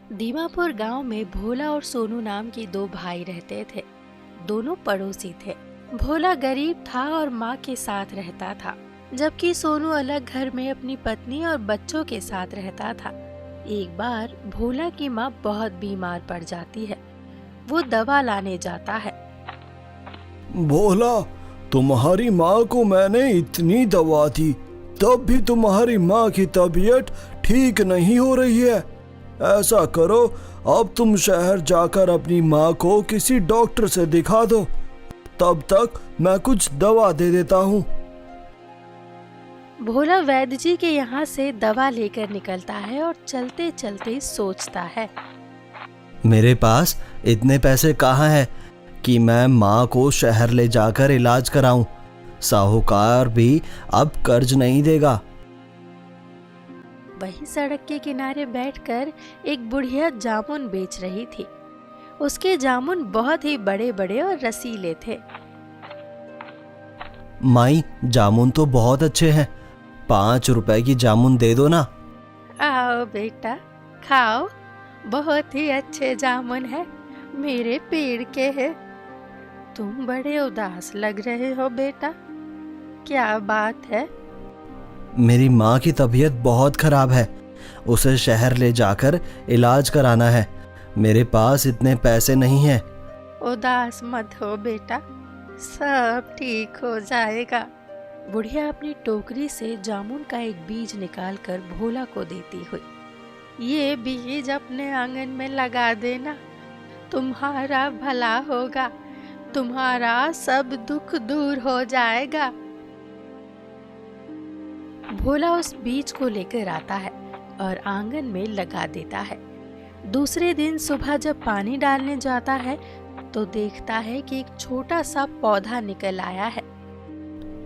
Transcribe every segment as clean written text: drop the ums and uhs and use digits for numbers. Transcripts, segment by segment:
दीमापुर गांव में भोला और सोनू नाम के दो भाई रहते थे। दोनों पड़ोसी थे। भोला गरीब था और माँ के साथ रहता था, जबकि सोनू अलग घर में अपनी पत्नी और बच्चों के साथ रहता था। एक बार भोला की माँ बहुत बीमार पड़ जाती है। वो दवा लाने जाता है। भोला, तुम्हारी माँ को मैंने इतनी दवा दी, तब भी तुम्हारी माँ की तबीयत ठीक नहीं हो रही है। ऐसा करो, अब तुम शहर जाकर अपनी माँ को किसी डॉक्टर से दिखा दो। तब तक मैं कुछ दवा दे देता हूँ। भोला वैद्य जी के यहाँ से दवा लेकर निकलता है और चलते चलते सोचता है, मेरे पास इतने पैसे कहाँ हैं कि मैं माँ को शहर ले जाकर इलाज कराऊं। साहूकार भी अब कर्ज नहीं देगा। वही सड़क के किनारे बैठकर एक बुढ़िया जामुन बेच रही थी। उसके जामुन बहुत ही बड़े बड़े और रसीले थे। माई, जामुन तो बहुत अच्छे हैं, 5 रुपए की जामुन दे दो ना। आओ बेटा, खाओ, बहुत ही अच्छे जामुन है, मेरे पेड़ के हैं। तुम बड़े उदास लग रहे हो बेटा, क्या बात है? मेरी माँ की तबीयत बहुत खराब है, उसे शहर ले जाकर इलाज कराना है। मेरे पास इतने पैसे नहीं हैं। उदास मत हो बेटा, सब ठीक हो जाएगा। बुढ़िया अपनी टोकरी से जामुन का एक बीज निकालकर भोला को देती हुई, ये बीज अपने आंगन में लगा देना, तुम्हारा भला होगा, तुम्हारा सब दुख दूर हो जाएगा। भोला उस बीज को लेकर आता है और आंगन में लगा देता है। दूसरे दिन सुबह जब पानी डालने जाता है तो देखता है कि एक छोटा सा पौधा निकल आया है।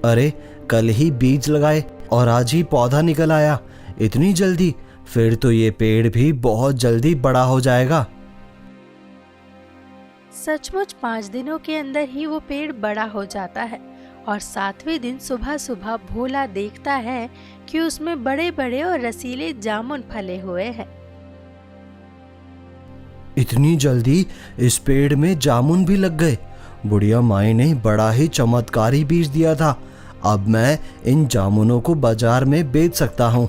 अरे, कल ही बीज लगाए और आज ही पौधा निकल आया, इतनी जल्दी? फिर तो ये पेड़ भी बहुत जल्दी बड़ा हो जाएगा। सचमुच 5 दिनों के अंदर ही वो पेड़ बड़ा हो जाता है और 7वें दिन सुबह सुबह भोला देखता है कि उसमें बड़े बड़े और रसीले जामुन फले हुए हैं। इतनी जल्दी इस पेड़ में जामुन भी लग गए? बुढ़िया माई ने बड़ा ही चमत्कारी बीज दिया था। अब मैं इन जामुनों को बाजार में बेच सकता हूँ।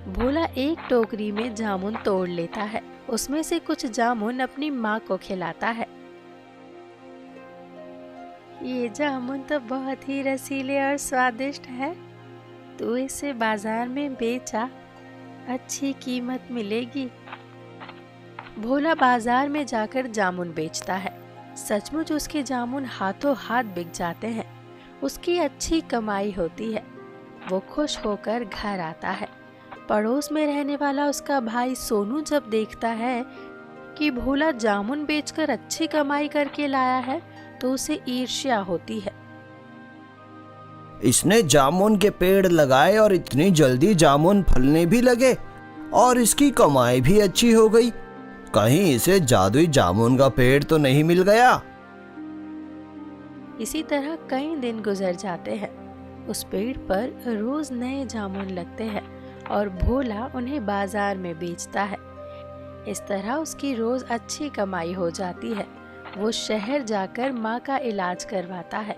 भोला एक टोकरी में जामुन तोड़ लेता है। उसमें से कुछ जामुन अपनी माँ को खिलाता है। ये जामुन तो बहुत ही रसीले और स्वादिष्ट है, तू इसे बाजार में बेचा, अच्छी कीमत मिलेगी। भोला बाजार में जाकर जामुन बेचता है। सचमुच उसके जामुन हाथों हाथ बिक जाते हैं। उसकी अच्छी कमाई होती है। वो खुश होकर घर आता है। पड़ोस में रहने वाला उसका भाई सोनू जब देखता है कि भोला जामुन बेचकर अच्छी कमाई करके लाया है तो उसे ईर्ष्या होती है। इसने जामुन के पेड़ लगाए और इतनी जल्दी जामुन फलने भी लगे और इसकी कमाई भी अच्छी हो गई। कहीं इसे जादुई जामुन का पेड़ तो नहीं मिल गया? इसी तरह कई दिन गुजर जाते हैं। उस पेड़ पर रोज नए जामुन लगते हैं और भोला उन्हें बाजार में बेचता है। इस तरह उसकी रोज अच्छी कमाई हो जाती है। वो शहर जाकर माँ का इलाज करवाता है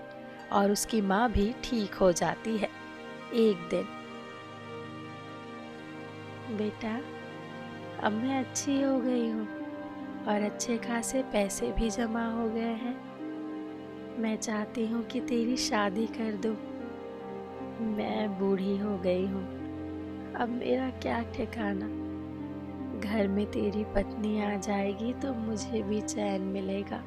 और उसकी माँ भी ठीक हो जाती है। एक दिन, बेटा, अब मैं अच्छी हो गई हूँ और अच्छे खासे पैसे भी जमा हो गए हैं। मैं चाहती हूँ कि तेरी शादी कर दूँ। मैं बूढ़ी हो गई हूँ, अब मेरा क्या ठिकाना। घर में तेरी पत्नी आ जाएगी तो मुझे भी चैन मिलेगा।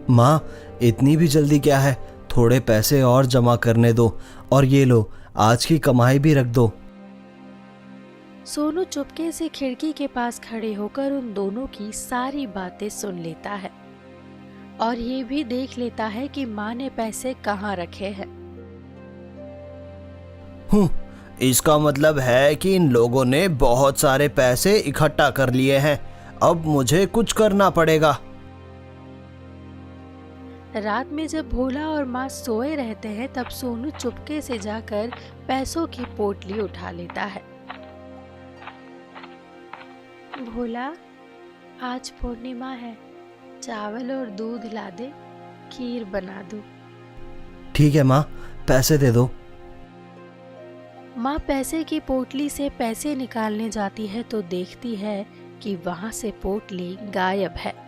माँ, इतनी भी जल्दी क्या है? थोड़े पैसे और जमा करने दो और ये लो, आज की कमाई भी रख दो। सोनू चुपके से खिड़की के पास खड़े होकर उन दोनों की सारी बातें सुन लेता है और ये भी देख लेता है कि माँ ने पैसे कहाँ रखे हैं। इसका मतलब है कि इन लोगों ने बहुत सारे पैसे इकट्ठा कर लिए हैं। अब मुझे कुछ करना पड़ेगा। रात में जब भोला और माँ सोए रहते हैं तब सोनू चुपके से जाकर पैसों की पोटली उठा लेता है। भोला, आज पूर्णिमा है, चावल और दूध ला दे, खीर बना दूं। ठीक है माँ, पैसे दे दो। माँ पैसे की पोटली से पैसे निकालने जाती है तो देखती है कि वहां से पोटली गायब है।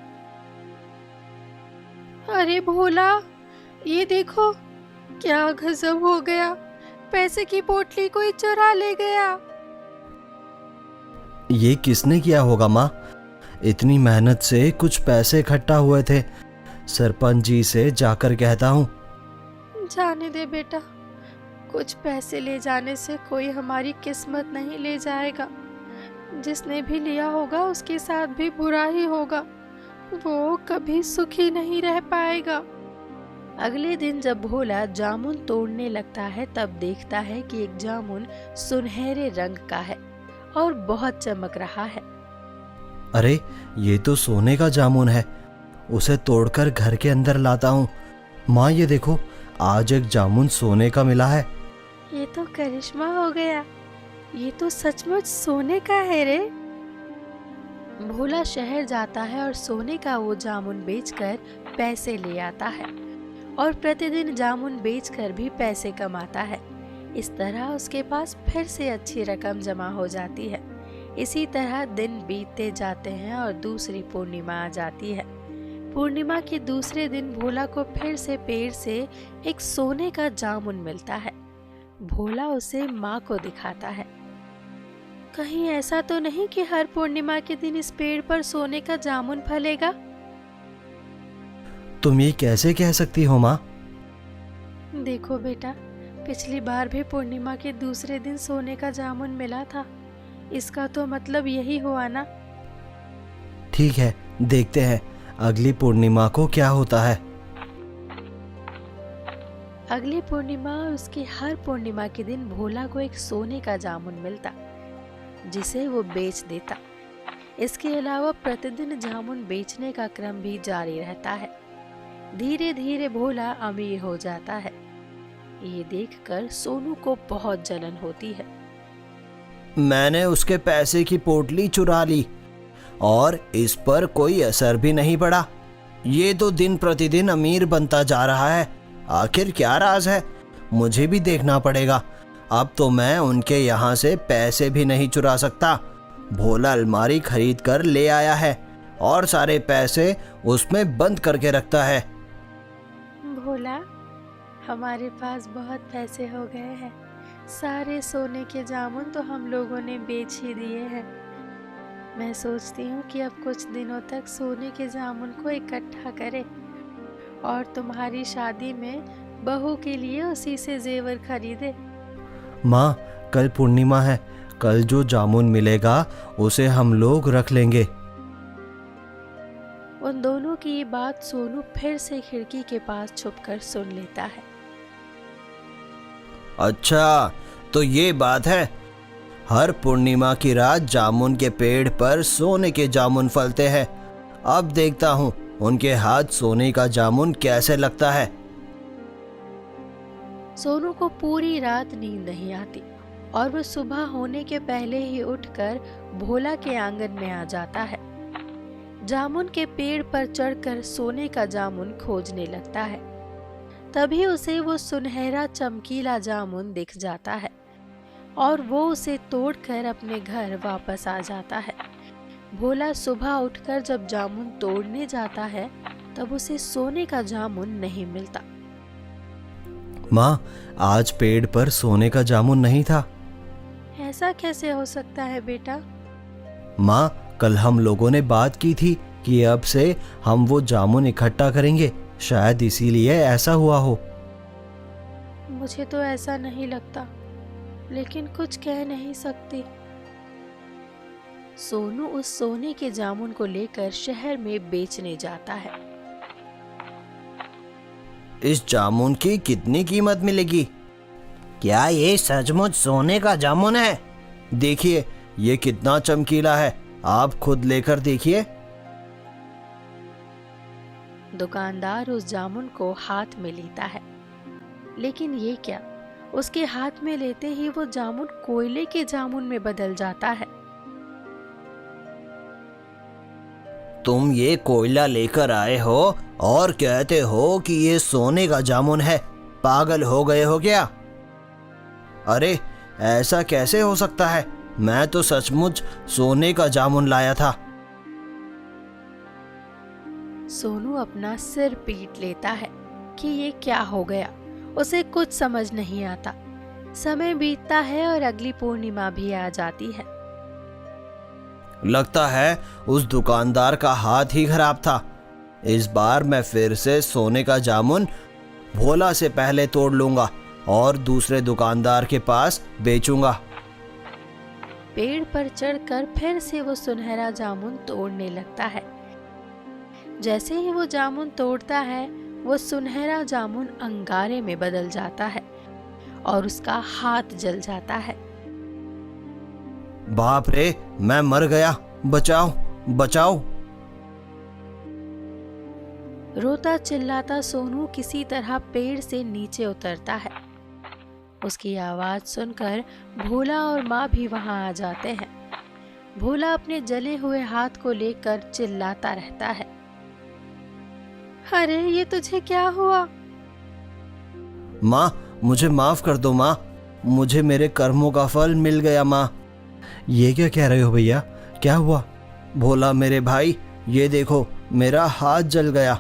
अरे भोला, ये देखो क्या गजब हो गया, पैसे की पोटली कोई चुरा ले गया। ये किसने किया होगा माँ? इतनी मेहनत से कुछ पैसे इकट्ठा हुए थे, सरपंच जी से जाकर कहता हूँ। जाने दे बेटा, कुछ पैसे ले जाने से कोई हमारी किस्मत नहीं ले जाएगा। जिसने भी लिया होगा उसके साथ भी बुरा ही होगा, वो कभी सुखी नहीं रह पाएगा। अगले दिन जब भोला जामुन तोड़ने लगता है तब देखता है कि एक जामुन सुनहरे रंग का है और बहुत चमक रहा है। अरे ये तो सोने का जामुन है, उसे तोड़कर घर के अंदर लाता हूँ। माँ ये देखो, आज एक जामुन सोने का मिला है। ये तो करिश्मा हो गया, ये तो सचमुच सोने का है रे। भोला शहर जाता है और सोने का वो जामुन बेचकर पैसे ले आता है और प्रतिदिन जामुन बेचकर भी पैसे कमाता है। इस तरह उसके पास फिर से अच्छी रकम जमा हो जाती है। इसी तरह दिन बीतते जाते हैं और दूसरी पूर्णिमा आ जाती है। पूर्णिमा के दूसरे दिन भोला को फिर से पेड़ से एक सोने का जामुन मिलता है। भोला उसे माँ को दिखाता है। कहीं ऐसा तो नहीं कि हर पूर्णिमा के दिन इस पेड़ पर सोने का जामुन फलेगा? तुम ये कैसे कह सकती हो माँ? देखो बेटा, पिछली बार भी पूर्णिमा के दूसरे दिन सोने का जामुन मिला था, इसका तो मतलब यही हुआ ना। ठीक है, देखते हैं अगली पूर्णिमा को क्या होता है। अगली पूर्णिमा और उसकी हर पूर्णिमा के दिन भोला को एक सोने का जामुन मिलता जिसे वो बेच देता। इसके अलावा प्रतिदिन जामुन बेचने का क्रम भी जारी रहता है। धीरे धीरे भोला अमीर हो जाता है। ये देखकर सोनू को बहुत जलन होती है। मैंने उसके पैसे की पोटली चुरा ली और इस पर कोई असर भी नहीं पड़ा। ये तो दिन प्रतिदिन अमीर बनता जा रहा है। आखिर क्या राज है? मुझे भी देखना पड़ेगा। अब तो मैं उनके यहाँ से पैसे भी नहीं चुरा सकता। भोला अलमारी खरीद कर ले आया है और सारे पैसे उसमें बंद करके रखता है। भोला, हमारे पास बहुत पैसे हो गए हैं। सारे सोने के जामुन तो हम लोगों ने बेच ही दिए हैं। मैं सोचती हूँ कि अब कुछ दिनों तक सोने के जामुन को इकट्ठा करें और तुम्हारी शादी में बहू के लिए उसी से जेवर खरीदे। माँ, कल पूर्णिमा है, कल जो जामुन मिलेगा उसे हम लोग रख लेंगे। उन दोनों की ये बात सोनू फिर से खिड़की के पास छुपकर सुन लेता है। अच्छा, तो ये बात है। हर पूर्णिमा की रात जामुन के पेड़ पर सोने के जामुन फलते हैं। अब देखता हूँ उनके हाथ सोने का जामुन कैसे लगता है। सोनू को पूरी रात नींद नहीं आती और वह सुबह होने के पहले ही उठकर भोला के आंगन में आ जाता है। जामुन के पेड़ पर चढ़कर सोने का जामुन खोजने लगता है। तभी उसे वो सुनहरा चमकीला जामुन दिख जाता है और वो उसे तोड़कर अपने घर वापस आ जाता है। भोला सुबह उठकर जब जामुन तोड़ने जाता है तब उसे सोने का जामुन नहीं मिलता। माँ, आज पेड़ पर सोने का जामुन नहीं था। ऐसा कैसे हो सकता है बेटा? माँ, कल हम लोगों ने बात की थी कि अब से हम वो जामुन इकट्ठा करेंगे, शायद इसीलिए ऐसा हुआ हो। मुझे तो ऐसा नहीं लगता, लेकिन कुछ कह नहीं सकती। सोनू उस सोने के जामुन को लेकर शहर में बेचने जाता है। इस जामुन की कितनी कीमत मिलेगी? क्या ये सचमुच सोने का जामुन है? देखिए, ये कितना चमकीला है, आप खुद लेकर देखिए। दुकानदार उस जामुन को हाथ में लेता है, लेकिन ये क्या, उसके हाथ में लेते ही वो जामुन कोयले के जामुन में बदल जाता है। तुम ये कोयला लेकर आए हो और कहते हो कि ये सोने का जामुन है, पागल हो गए हो क्या? अरे ऐसा कैसे हो सकता है? मैं तो सचमुच सोने का जामुन लाया था। सोनू अपना सिर पीट लेता है कि ये क्या हो गया, उसे कुछ समझ नहीं आता। समय बीतता है और अगली पूर्णिमा भी आ जाती है। लगता है उस दुकानदार का हाथ ही खराब था। इस बार मैं फिर से सोने का जामुन भोला से पहले तोड़ लूंगा और दूसरे दुकानदार के पास बेचूंगा। पेड़ पर चढ़कर फिर से वो सुनहरा जामुन तोड़ने लगता है। जैसे ही वो जामुन तोड़ता है, वो सुनहरा जामुन अंगारे में बदल जाता है और उसका हाथ जल जाता है। बाप रे, मैं मर गया, बचाओ बचाओ। रोता चिल्लाता सोनू किसी तरह पेड़ से नीचे उतरता है। उसकी आवाज सुनकर भोला और माँ भी वहां आ जाते हैं। भोला अपने जले हुए हाथ को लेकर चिल्लाता रहता है, अरे ये तुझे क्या हुआ? माँ, मुझे माफ कर दो माँ, मुझे मेरे कर्मों का फल मिल गया माँ। ये क्या कह रहे हो भैया, क्या हुआ? भोला मेरे भाई, ये देखो मेरा हाथ जल गया।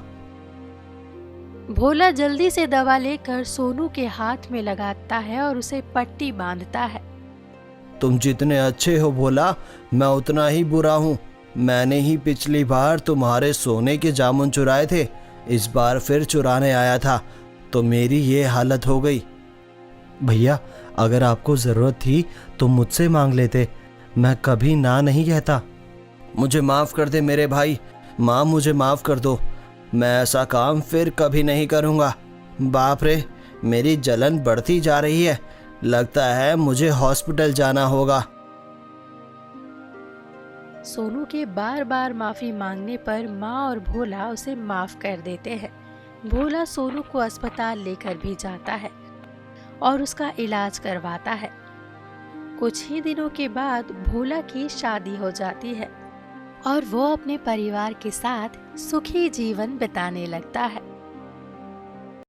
भोला जल्दी से दवा लेकर सोनू के हाथ में लगाता है और उसे पट्टी बांधता है। तुम जितने अच्छे हो भोला, मैं उतना ही बुरा हूँ। मैंने ही पिछली बार तुम्हारे सोने के जामुन चुराए थे, इस बार फिर चुराने आया था तो मेरी ये हालत हो गई। भैया, अगर आपको जरूरत थी तो मुझसे मांग लेते, मैं कभी ना नहीं कहता। मुझे माफ कर दे मेरे भाई, माँ मुझे माफ कर दो, मैं ऐसा काम फिर कभी नहीं करूँगा। बाप रे, मेरी जलन बढ़ती जा रही है, लगता है मुझे हॉस्पिटल जाना होगा। सोनू के बार बार माफी मांगने पर माँ और भोला उसे माफ कर देते हैं। भोला सोनू को अस्पताल लेकर भी जाता है और उसका इलाज करवाता है। कुछ ही दिनों के बाद भोला की शादी हो जाती है और वो अपने परिवार के साथ सुखी जीवन बिताने लगता है।